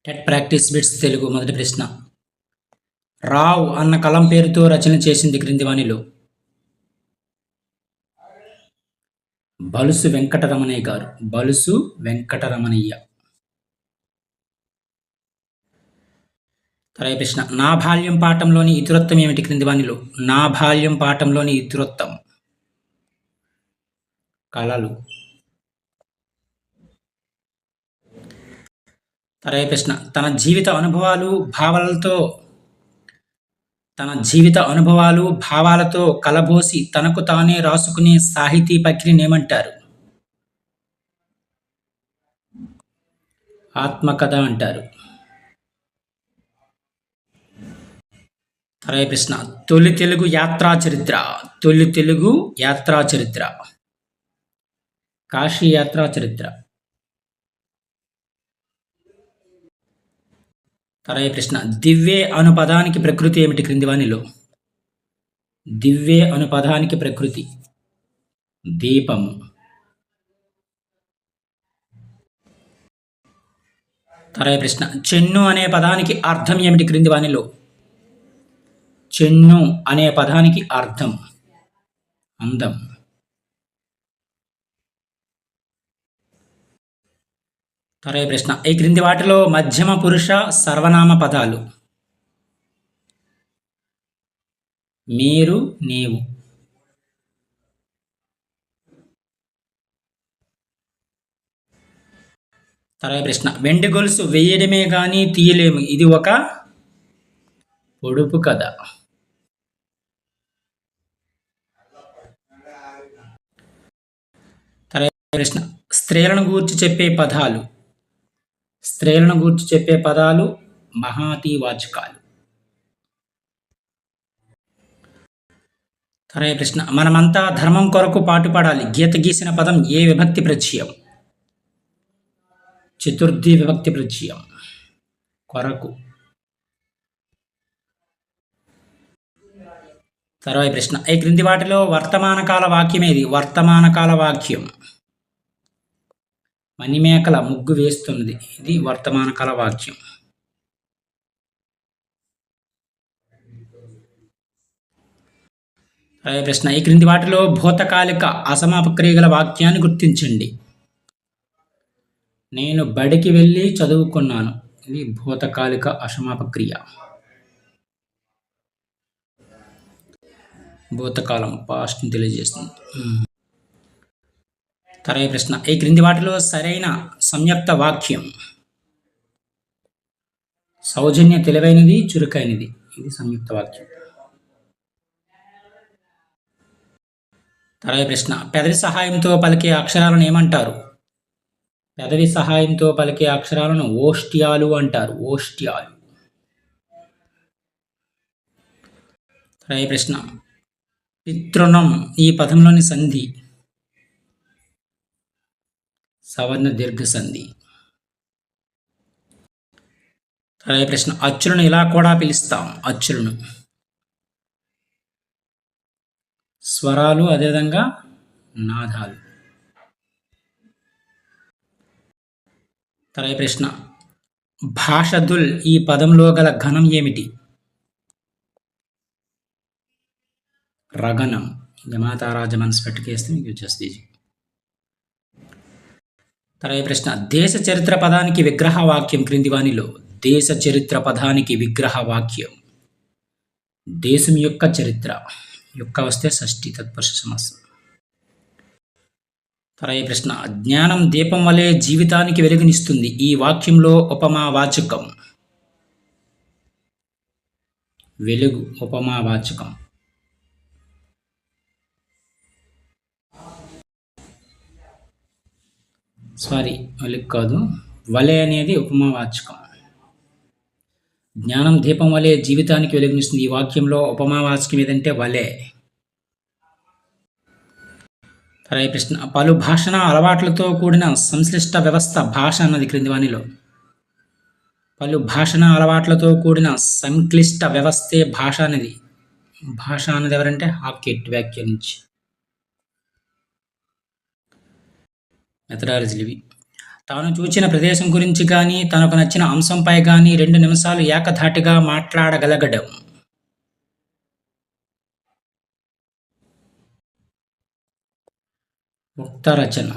Head practice bits Telugu. మొదటి ప్రశ్న. రావ్ అన్న కలం పేరుతో రచన చేసింది క్రింది వానిలో? బలుసు వెంకటరమణయ్య గారు. బలుసు వెంకటరమణయ్య. తర్వాయి ప్రశ్న. నా బాల్యం పాఠంలోని ఇతివృత్తం ఏమిటి క్రింది వానిలో? నా బాల్యం పాఠంలోని ఇతివృత్తం కళలు. తర్వాయి ప్రశ్న. తన జీవిత అనుభవాలు భావాలతో కలబోసి తనకు తానే రాసుకునే సాహితీ ప్రక్రియను ఏమంటారు? ఆత్మకథ అంటారు. తర్వాయి ప్రశ్న. తొలి తెలుగు యాత్రా చరిత్ర. కాశీ యాత్రా చరిత్ర. తర్వాయి ప్రశ్న. దివ్వే అను పదానికి ప్రకృతి ఏమిటి క్రింది వానిలో? దివ్వే అను పదానికి ప్రకృతి దీపము. తర్వాయి ప్రశ్న. చెన్ను అనే పదానికి అర్థం ఏమిటి క్రింది వానిలో? చెన్ను అనే పదానికి అర్థం అందం. తర్వాయి ప్రశ్న. ఈ క్రింది వాటిలో మధ్యమ పురుష సర్వనామ పదాలు? మీరు, నీవు. తర్వాయి ప్రశ్న. వెండి గొలుసు వేయడమే గాని తీయలేము, ఇది ఒక పొడుపు కథ. తర్వాయి ప్రశ్న. స్త్రీలను గూర్చి చెప్పే పదాలు మహాతివాచకాలు. తర్వాయి ప్రశ్న. మనమంతా ధర్మం కొరకు పాటుపడాలి, గీత గీసిన పదం ఏ విభక్తి ప్రత్యయం? చతుర్థి విభక్తి ప్రత్యయం కొరకు. తర్వాయి ప్రశ్న. ఈ క్రింది వాటిలో వర్తమాన కాల వాక్యం ఏది? వర్తమాన కాల వాక్యం మణిమేకల ముగ్గు వేస్తున్నది, ఇది వర్తమాన కాల వాక్యం. తర్వాయి ప్రశ్న. ఈ క్రింది వాటిలో భూతకాలిక అసమాపక్రియ గల వాక్యాన్ని గుర్తించండి. నేను బడికి వెళ్ళి చదువుకున్నాను, ఇది భూతకాలిక అసమాపక్రియ. భూతకాలం పాస్ట్ని తెలియజేస్తుంది. తర్వాయి ప్రశ్న. ఈ క్రింది వాటిలో సరైన సంయుక్త వాక్యం? సౌజన్య తెలివైనది, చురుకైనది, ఇది సంయుక్త వాక్యం. తర్వాయి ప్రశ్న. పెదవి సహాయంతో పలికే అక్షరాలను ఏమంటారు? పెదవి సహాయంతో పలికే అక్షరాలను ఓష్ట్యాలు అంటారు, ఓష్ట్యాలు. తర్వాయి ప్రశ్న. పితృణం ఈ పదంలోని సంధి? సవర్ణ దీర్ఘ సంధి. తర్వాయి ప్రశ్న. అచ్చులను ఇలా కూడా పిలుస్తాం, అచ్చులను స్వరాలు, అదేవిధంగా నాదాలు. తర్వాయి ప్రశ్న. భాషదుల్ ఈ పదంలో గల ఘనం ఏమిటి? రగనం. జమాతారాజ మనసు పెట్టుకేస్తే మీకు వచ్చేస్తుంది. తర్వాయి ప్రశ్న. దేశ చరిత్ర పదానికి విగ్రహ వాక్యం క్రింది వానిలో? దేశ చరిత్ర పదానికి విగ్రహ వాక్యం దేశం యొక్క చరిత్ర. యొక్క వస్తే షష్ఠి తత్పురుష సమాసం. తర్వాయి ప్రశ్న. జ్ఞానం దీపం వలె జీవితానికి వెలుగునిస్తుంది, ఈ వాక్యంలో ఉపమావాచకం? వెలుగు ఉపమావాచకం. వెలుగు కాదు, వలె అనేది ఉపమావాచకం. జ్ఞానం దీపం వలె జీవితానికి వెలుగునిస్తుంది, ఈ వాక్యంలో ఉపమావాచకం ఏదంటే వలె. తర్వాయి ప్రశ్న. పలు భాషణ అలవాట్లతో కూడిన సంశ్లిష్ట వ్యవస్థ భాష అన్నది క్రింది వానిలో? పలు భాషణ అలవాట్లతో కూడిన సంక్లిష్ట వ్యవస్థే భాష అనేది. భాష అన్నది ఎవరంటే హాకెట్ వ్యాఖ్యానించి. మెథడాలజీలు ఇవి. తాను చూచిన ప్రదేశం గురించి కానీ తనకు నచ్చిన అంశంపై కానీ 2 నిమిషాలు ఏకధాటిగా మాట్లాడగలగడం. ఉక్త రచన.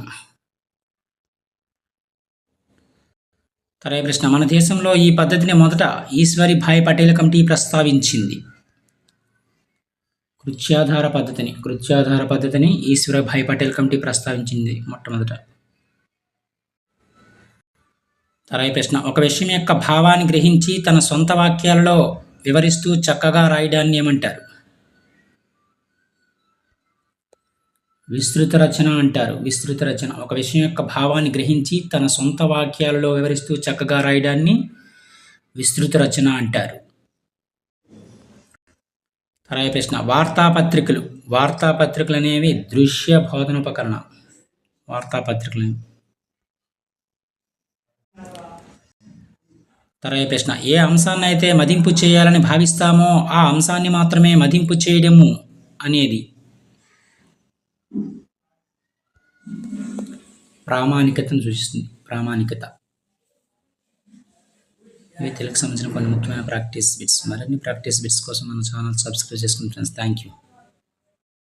తర్వాత ప్రశ్న, మన దేశంలో ఈ పద్ధతిని మొదట ఈశ్వరీభాయ్ పటేల్ కమిటీ ప్రస్తావించింది. కృత్యాధార పద్ధతిని ఈశ్వరీభాయ్ పటేల్ కమిటీ ప్రస్తావించింది మొట్టమొదట. తర్వాత ప్రశ్న, ఒక విషయం యొక్క భావాన్ని గ్రహించి తన సొంత వాక్యాలలో వివరిస్తూ చక్కగా రాయడాన్ని ఏమంటారు? విస్తృత రచన అంటారు. విస్తృత రచన. ఒక విషయం యొక్క భావాన్ని గ్రహించి తన సొంత వాక్యాలలో వివరిస్తూ చక్కగా రాయడాన్ని విస్తృత రచన అంటారు. తర్వాత ప్రశ్న, వార్తాపత్రికలు అనేవి దృశ్య బోధనోపకరణ. వార్తాపత్రికలు. తర్వాత ప్రశ్న, ఏ అంశాన్ని అయితే మదింపు చేయాలని భావిస్తామో ఆ అంశాన్ని మాత్రమే మదింపు చేయడము అనేది. ప్రామాణికతను సూచిస్తుంది. ప్రామాణికత. ఇవి తెలుగుకి సంబంధించిన కొన్ని ముఖ్యమైన ప్రాక్టీస్ బిట్స్. మరిన్ని ప్రాక్టీస్ బిట్స్ కోసం మన ఛానల్ సబ్స్క్రైబ్ చేసుకోండి ఫ్రెండ్స్. Thank you.